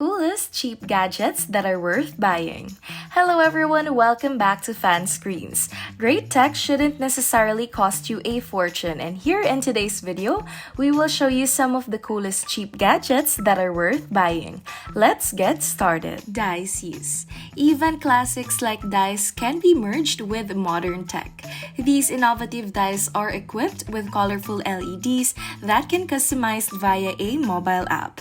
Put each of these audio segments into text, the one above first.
Coolest cheap gadgets that are worth buying. Hello everyone, welcome back to Fan Screens. Great tech shouldn't necessarily cost you a fortune, and here in today's video, we will show you some of the coolest cheap gadgets that are worth buying. Let's get started. Dice use. Even classics like dice can be merged with modern tech. These innovative dice are equipped with colorful LEDs that can customize via a mobile app.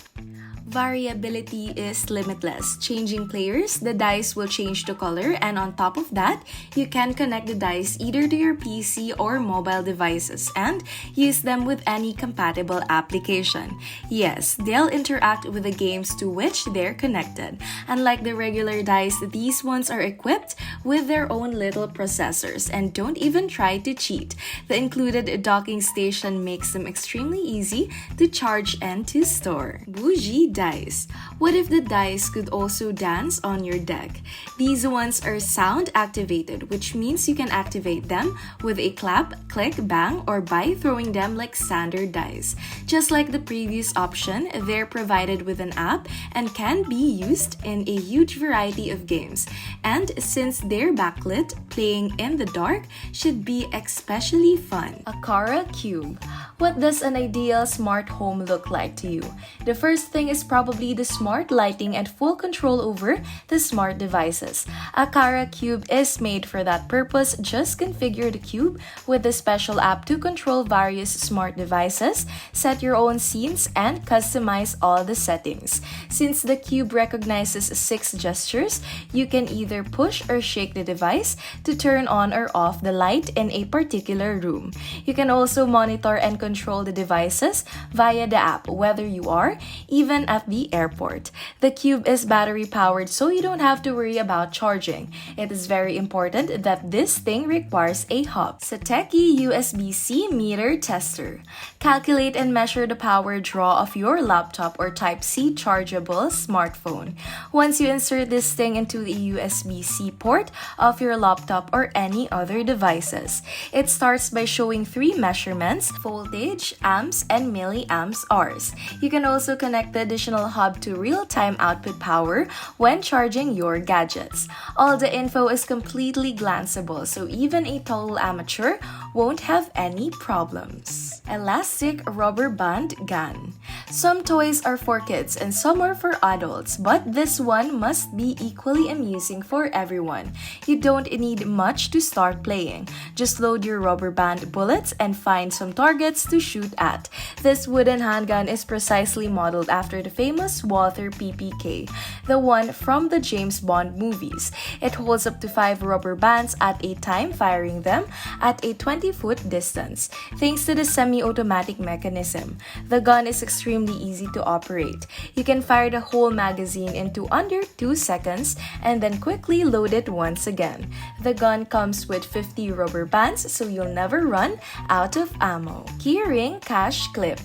Variability is limitless. Changing players, the dice will change the color, and on top of that, you can connect the dice either to your PC or mobile devices and use them with any compatible application. Yes, they'll interact with the games to which they're connected. Unlike the regular dice, these ones are equipped with their own little processors and don't even try to cheat. The included docking station makes them extremely easy to charge and to store. Bougie dice. What if the dice could also dance on your deck? These ones are sound activated, which means you can activate them with a clap, click, bang, or by throwing them like standard dice. Just like the previous option, they're provided with an app and can be used in a huge variety of games. And since they're backlit, playing in the dark should be especially fun. Akara Cube. What does an ideal smart home look like to you? The first thing is probably the smart lighting and full control over the smart devices. Akara Cube is made for that purpose. Just configure the cube with the special app to control various smart devices, set your own scenes, and customize all the settings. Since the cube recognizes 6 gestures, you can either push or shake the device to turn on or off the light in a particular room. You can also monitor and control the devices via the app, whether you are even at the airport. The cube is battery powered, so you don't have to worry about charging. It is very important that this thing requires a hub. Sateki USB-C meter tester. Calculate and measure the power draw of your laptop or Type-C chargeable smartphone. Once you insert this thing into the USB-C port of your laptop or any other devices, it starts by showing 3 measurements: voltage, amps, and milliamps hours. You can also connect the additional hub to real-time output power when charging your gadgets. All the info is completely glanceable, so even a total amateur won't have any problems. Elastic rubber band gun. Some toys are for kids and some are for adults, but this one must be equally amusing for everyone. You don't need much to start playing. Just load your rubber band bullets and find some targets to shoot at. This wooden handgun is precisely modeled after the famous Walther PPK, the one from the James Bond movies. It holds up to 5 rubber bands at a time, firing them at a 20-foot distance. Thanks to the semi-automatic mechanism, the gun is extremely easy to operate. You can fire the whole magazine into under 2 seconds and then quickly load it once again. The gun comes with 50 rubber bands, so you'll never run out of ammo. Keyring cash clip.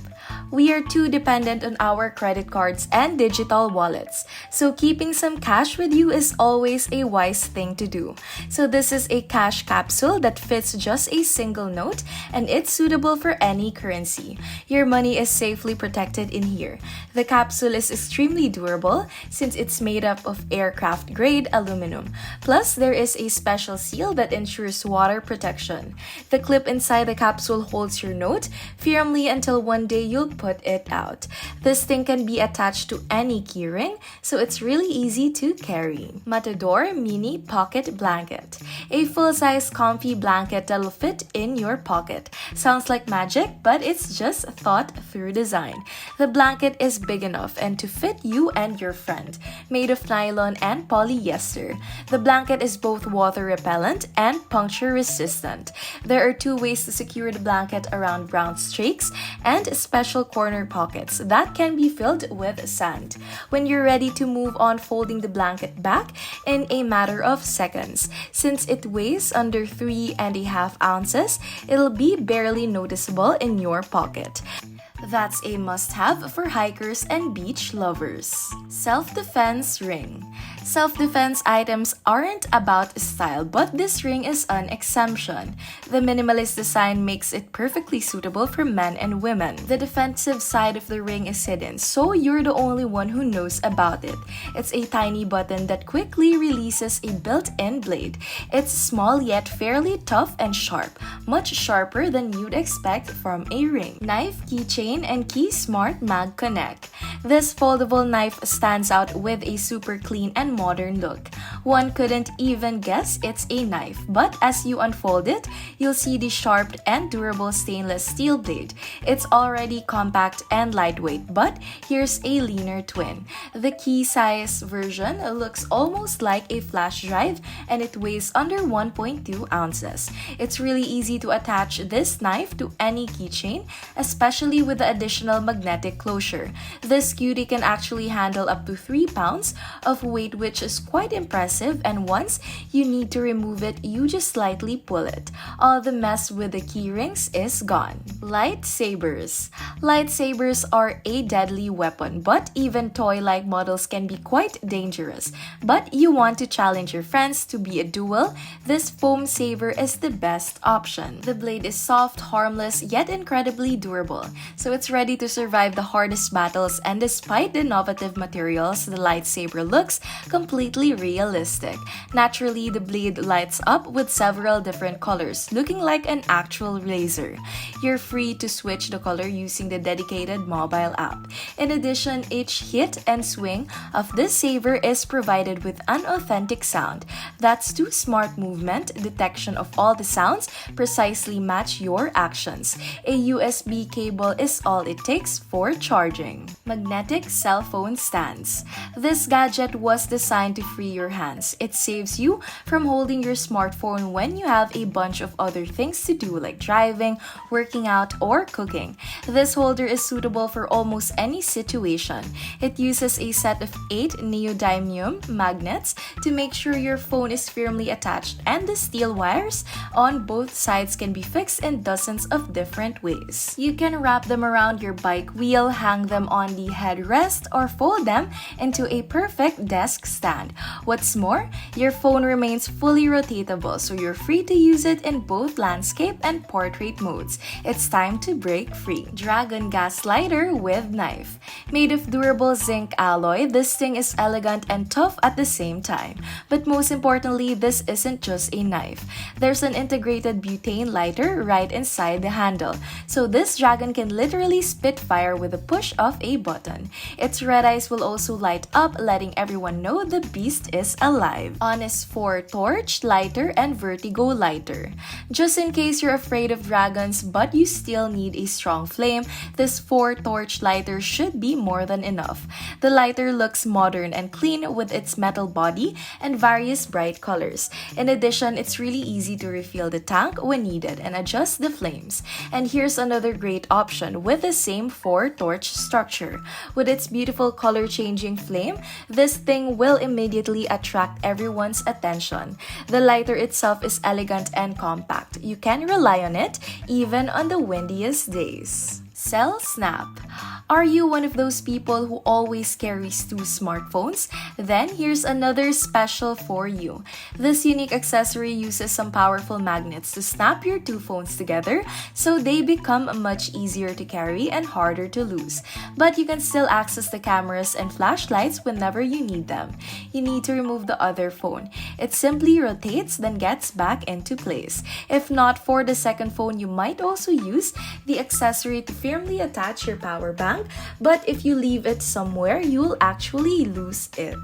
We are too dependent on our credit cards and digital wallets, so keeping some cash with you is always a wise thing to do. So this is a cash capsule that fits just a single note, and it's suitable for any currency. Your money is safely protected in here. The capsule is extremely durable since it's made up of aircraft-grade aluminum. Plus, there is a special seal that ensures water protection. The clip inside the capsule holds your note firmly until one day you'll put it out. This thing can be attached to any keyring, so it's really easy to carry. Matador Mini Pocket Blanket. A full-size comfy blanket that'll fit in your pocket. Sounds like magic, but it's just thought through design. The blanket is big enough and to fit you and your friend. Made of nylon and polyester. The blanket is both water repellent and puncture resistant. There are 2 ways to secure the blanket around brown streaks and special corner pockets that can be filled with sand. When you're ready to move on, folding the blanket back in a matter of seconds. Since it weighs under 3.5 ounces, it'll be barely noticeable in your pocket. That's a must-have for hikers and beach lovers. Self-defense ring. Self-defense items aren't about style, but this ring is an exemption. The minimalist design makes it perfectly suitable for men and women. The defensive side of the ring is hidden, so you're the only one who knows about it. It's a tiny button that quickly releases a built-in blade. It's small yet fairly tough and sharp, much sharper than you'd expect from a ring. Knife, keychain, and Key Smart Mag Connect. This foldable knife stands out with a super clean and modern look. One couldn't even guess it's a knife, but as you unfold it, you'll see the sharp and durable stainless steel blade. It's already compact and lightweight, but here's a leaner twin. The key size version looks almost like a flash drive and it weighs under 1.2 ounces. It's really easy to attach this knife to any keychain, especially with the additional magnetic closure. This cutie can actually handle up to 3 pounds of weight, which is quite impressive, and once you need to remove it, you just slightly pull it. All the mess with the key rings is gone. Lightsabers. Lightsabers are a deadly weapon, but even toy-like models can be quite dangerous. But you want to challenge your friends to be a duel, this foam saber is the best option. The blade is soft, harmless, yet incredibly durable, so it's ready to survive the hardest battles, and despite the innovative materials, the lightsaber looks completely realistic. Naturally, the blade lights up with several different colors, looking like an actual laser. You're free to switch the color using the dedicated mobile app. In addition, each hit and swing of this saber is provided with an authentic sound. That's too smart movement, detection of all the sounds precisely match your actions. A USB cable is all it takes for charging. Magnetic cell phone stands. This gadget was designed to free your hands. It saves you from holding your smartphone when you have a bunch of other things to do like driving, working out, or cooking. This holder is suitable for almost any situation. It uses a set of 8 neodymium magnets to make sure your phone is firmly attached, and the steel wires on both sides can be fixed in dozens of different ways. You can wrap them around your bike wheel, hang them on the headrest, or fold them into a perfect desk stand. What's more, your phone remains fully rotatable, so you're free to use it in both landscape and portrait modes. It's time to break free. Dragon gas lighter with knife. Made of durable zinc alloy, this thing is elegant and tough at the same time. But most importantly, this isn't just a knife. There's an integrated butane lighter right inside the handle, so this dragon can literally spit fire with a push of a button. Its red eyes will also light up, letting everyone know the beast is alive. Honest 4 torch, lighter, and vertigo lighter. Just in case you're afraid of dragons but you still need a strong flame, this 4 torch lighter should be more than enough. The lighter looks modern and clean with its metal body and various bright colors. In addition, it's really easy to refill the tank when needed and adjust the flames. And here's another great option with the same 4 torch structure. With its beautiful color-changing flame, this thing will immediately attract everyone's attention. The lighter itself is elegant and compact. You can rely on it even on the windiest days. Cell Snap. Are you one of those people who always carries 2 smartphones? Then here's another special for you. This unique accessory uses some powerful magnets to snap your 2 phones together, so they become much easier to carry and harder to lose. But you can still access the cameras and flashlights whenever you need them. You need to remove the other phone. It simply rotates, then gets back into place. If not for the second phone, you might also use the accessory to firmly attach your power bank, but if you leave it somewhere, you'll actually lose it.